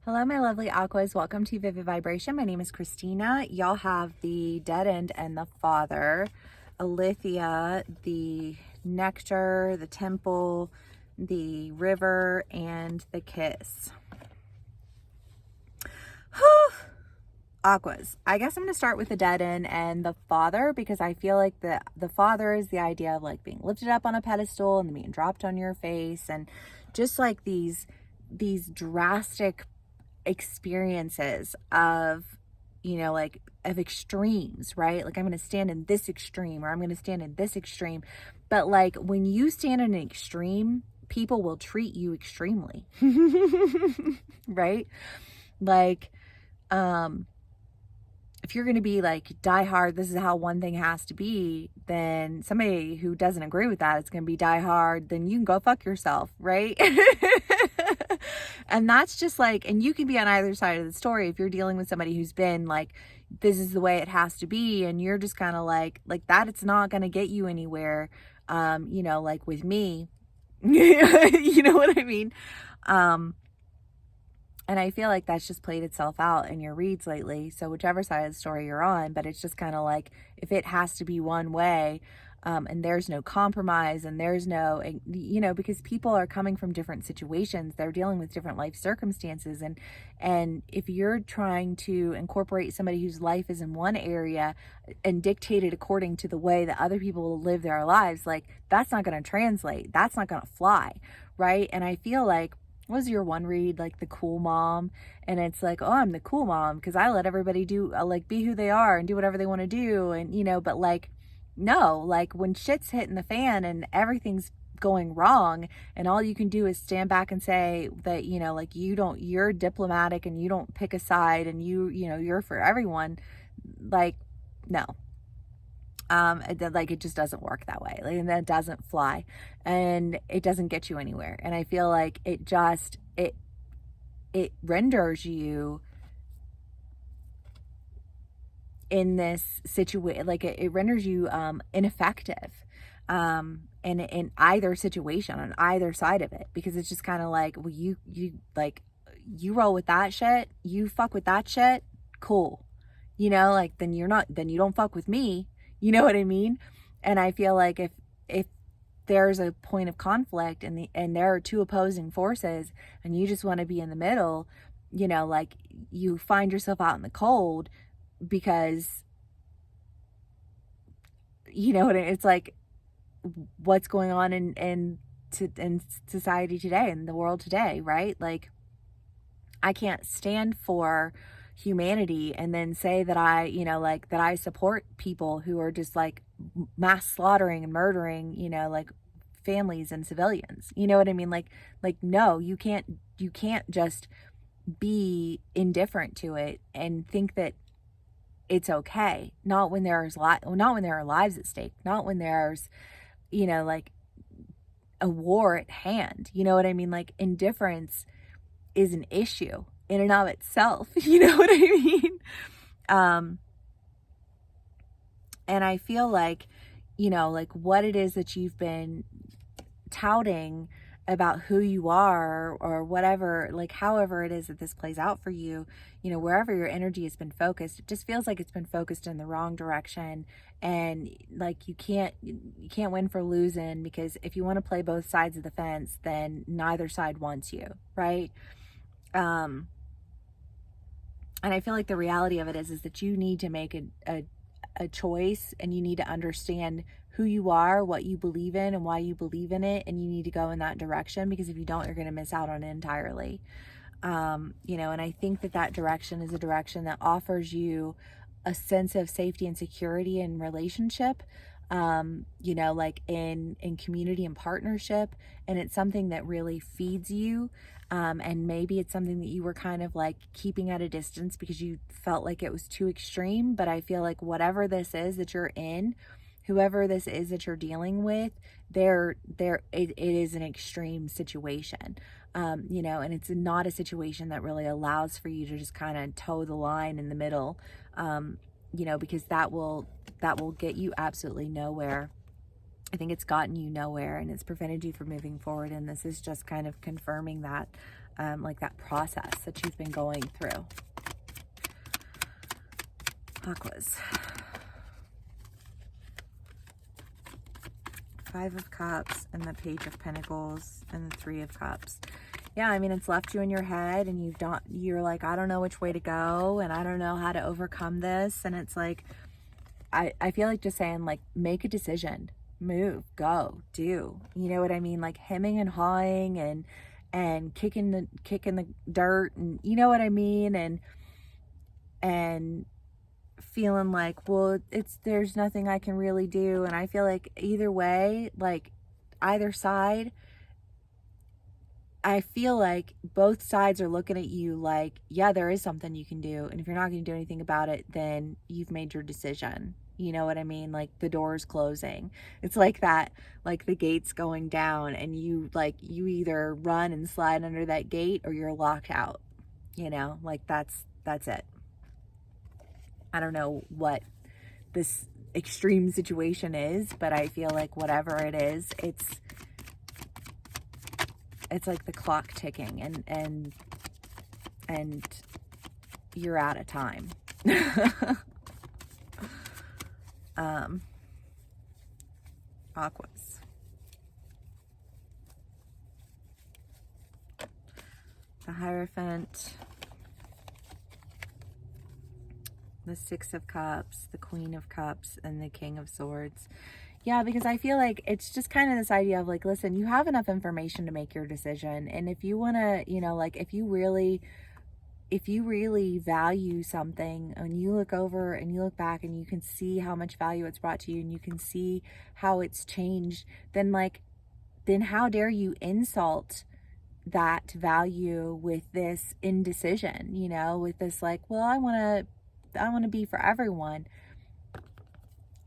Hello, my lovely Aquas. Welcome to Vivid Vibration. My name is Christina. Y'all have the Dead End and the Father, Alithia, the Nectar, the Temple, the River, and the Kiss. Aquas. I guess I'm going to start with the Dead End and the Father, because I feel like the Father is the idea of like being lifted up on a pedestal and then being dropped on your face, and just like these drastic experiences of, like of extremes, right? Like I'm going to stand in this extreme, or I'm going to stand in this extreme. But like when you stand in an extreme, people will treat you extremely. Right? Like, if you're going to be like die hard, this is how one thing has to be, then somebody who doesn't agree with that, it's going to be die hard, then you can go fuck yourself, right? And that's just like, and you can be on either side of the story if you're dealing with somebody who's been like, this is the way it has to be, and you're just kind of like that, it's not going to get you anywhere. Like with me, you know what I mean? And I feel like that's just played itself out in your reads lately. So whichever side of the story you're on, but it's just kind of like, if it has to be one way, and there's no compromise, and there's no, because people are coming from different situations, they're dealing with different life circumstances. And if you're trying to incorporate somebody whose life is in one area and dictate it according to the way that other people will live their lives, like that's not going to translate. That's not going to fly. Right. And I feel like, what was your one read, like the cool mom? And it's like, oh, I'm the cool mom because I let everybody do like be who they are and do whatever they want to do. And, but like, no, like when shit's hitting the fan and everything's going wrong, and all you can do is stand back and say that, like you're diplomatic and you don't pick a side, and you're for everyone. Like, no. It just doesn't work that way. Like, and that doesn't fly, and it doesn't get you anywhere. And I feel like it renders you in this situation, like it renders you ineffective in either situation, on either side of it, because it's just kind of like, well, you like, you roll with that shit, you fuck with that shit, cool, like then you don't fuck with me. You know what I mean? And I feel like if there's a point of conflict and there are two opposing forces, and you just want to be in the middle, like you find yourself out in the cold, because it's like, what's going on in society today, in the world today, right? Like, I can't stand for humanity and then say that that I support people who are just like mass slaughtering and murdering, like families and civilians. You know what I mean? Like no, you can't just be indifferent to it and think that it's okay. Not when there are lives at stake, not when there's, like a war at hand. You know what I mean? Like, indifference is an issue in and of itself. You know what I mean? And I feel like, like what it is that you've been touting about who you are, or whatever, like however it is that this plays out for you, wherever your energy has been focused, it just feels like it's been focused in the wrong direction. And like you can't win for losing, because if you want to play both sides of the fence, then neither side wants you, right? And I feel like the reality of it is that you need to make a choice, and you need to understand who you are, what you believe in, and why you believe in it. And you need to go in that direction, because if you don't, you're going to miss out on it entirely. And I think that direction is a direction that offers you a sense of safety and security in relationship, like in community and partnership. And it's something that really feeds you. And maybe it's something that you were kind of like keeping at a distance because you felt like it was too extreme. But I feel like whatever this is that you're in, whoever this is that you're dealing with, it is an extreme situation. And it's not a situation that really allows for you to just kind of toe the line in the middle, because that will get you absolutely nowhere. I think it's gotten you nowhere, and it's prevented you from moving forward. And this is just kind of confirming that. like that process that you've been going through. Aquas. 5 of Cups and the Page of Pentacles and the 3 of Cups. Yeah, I mean, it's left you in your head and you're like, I don't know which way to go and I don't know how to overcome this. And it's like, I feel like just saying, like, make a decision, move, go, do, you know what I mean? Like hemming and hawing and kicking the dirt, and you know what I mean? And feeling like, well, there's nothing I can really do. And I feel like either way, like either side, I feel like both sides are looking at you like, yeah, there is something you can do. And if you're not going to do anything about it, then you've made your decision. You know what I mean? Like the door's closing. It's like that, like the gate's going down and you either run and slide under that gate or you're locked out, you know, like that's it. I don't know what this extreme situation is, but I feel like whatever it is, it's like the clock ticking and you're out of time. Aquas. The Hierophant, the 6 of Cups, the Queen of Cups, and the King of Swords. Yeah, because I feel like it's just kind of this idea of like, listen, you have enough information to make your decision. And if you want to, you know, like if you really value something and you look over and you look back and you can see how much value it's brought to you and you can see how it's changed, then how dare you insult that value with this indecision, you know, with this like, well, I want to be for everyone.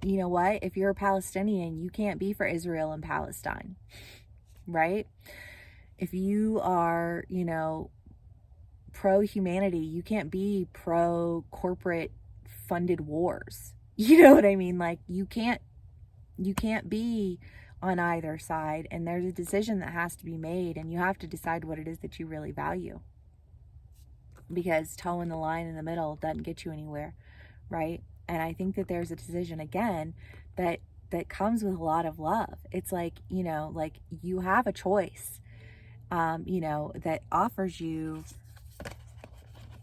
You know what? If you're a Palestinian, you can't be for Israel and Palestine, right? If you are, you know, pro-humanity, you can't be pro-corporate funded wars. You know what I mean? Like you can't be on either side, and there's a decision that has to be made, and you have to decide what it is that you really value, because towing the line in the middle doesn't get you anywhere, right? And I think that there's a decision again that comes with a lot of love. It's like, you know, like you have a choice, you know, that offers you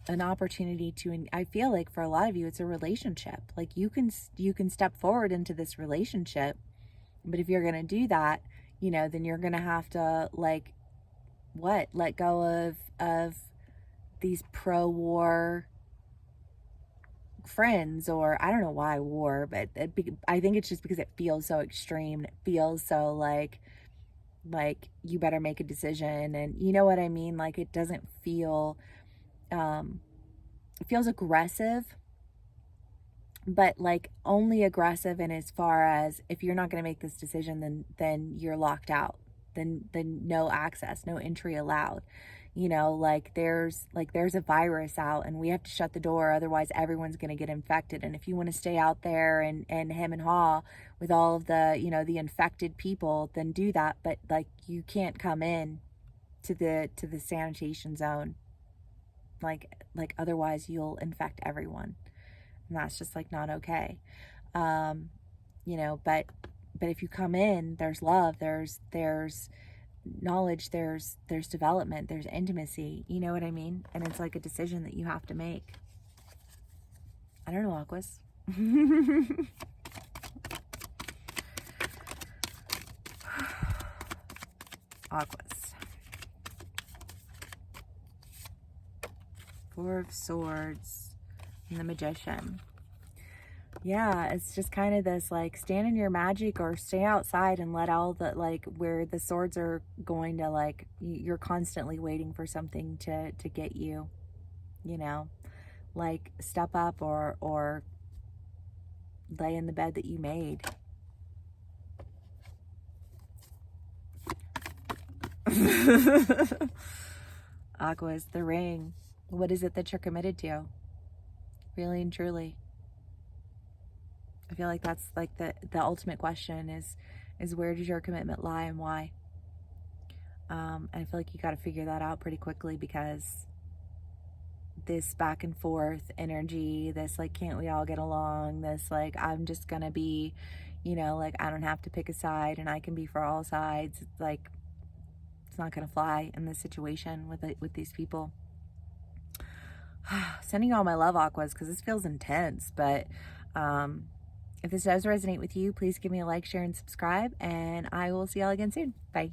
an opportunity to, and I feel like for a lot of you, it's a relationship. Like you can step forward into this relationship, but if you're going to do that, you know, then you're going to have to like, let go of these pro-war friends, or I don't know why war, but I think it's just because it feels so extreme. It feels so like you better make a decision, and you know what I mean? Like it doesn't feel, it feels aggressive, but like only aggressive in as far as if you're not going to make this decision, then you're locked out. Then no access, no entry allowed. You know, like there's a virus out and we have to shut the door, otherwise everyone's going to get infected. And if you want to stay out there and hem and haw with all of the, you know, the infected people, then do that. But like you can't come in to the sanitation zone. Like otherwise you'll infect everyone. And that's just like not okay. You know, but if you come in, there's love, there's knowledge, there's development, there's intimacy, you know what I mean? And it's like a decision that you have to make. I don't know, Aquas. Aquas. 4 of Swords and the Magician. Yeah, it's just kind of this like stand in your magic or stay outside and let all the like where the swords are going to like you're constantly waiting for something to get you, you know, like step up or lay in the bed that you made. Aquas, the Ring. What is it that you're committed to? Really and truly. I feel like that's like the ultimate question is where does your commitment lie and why? And I feel like you got to figure that out pretty quickly, because this back and forth energy, this like, can't we all get along? This like, I'm just gonna be, like, I don't have to pick a side and I can be for all sides. It's like, it's not gonna fly in this situation with these people. Sending you all my love, Aquas, because this feels intense. But if this does resonate with you, please give me a like, share, and subscribe. And I will see y'all again soon. Bye.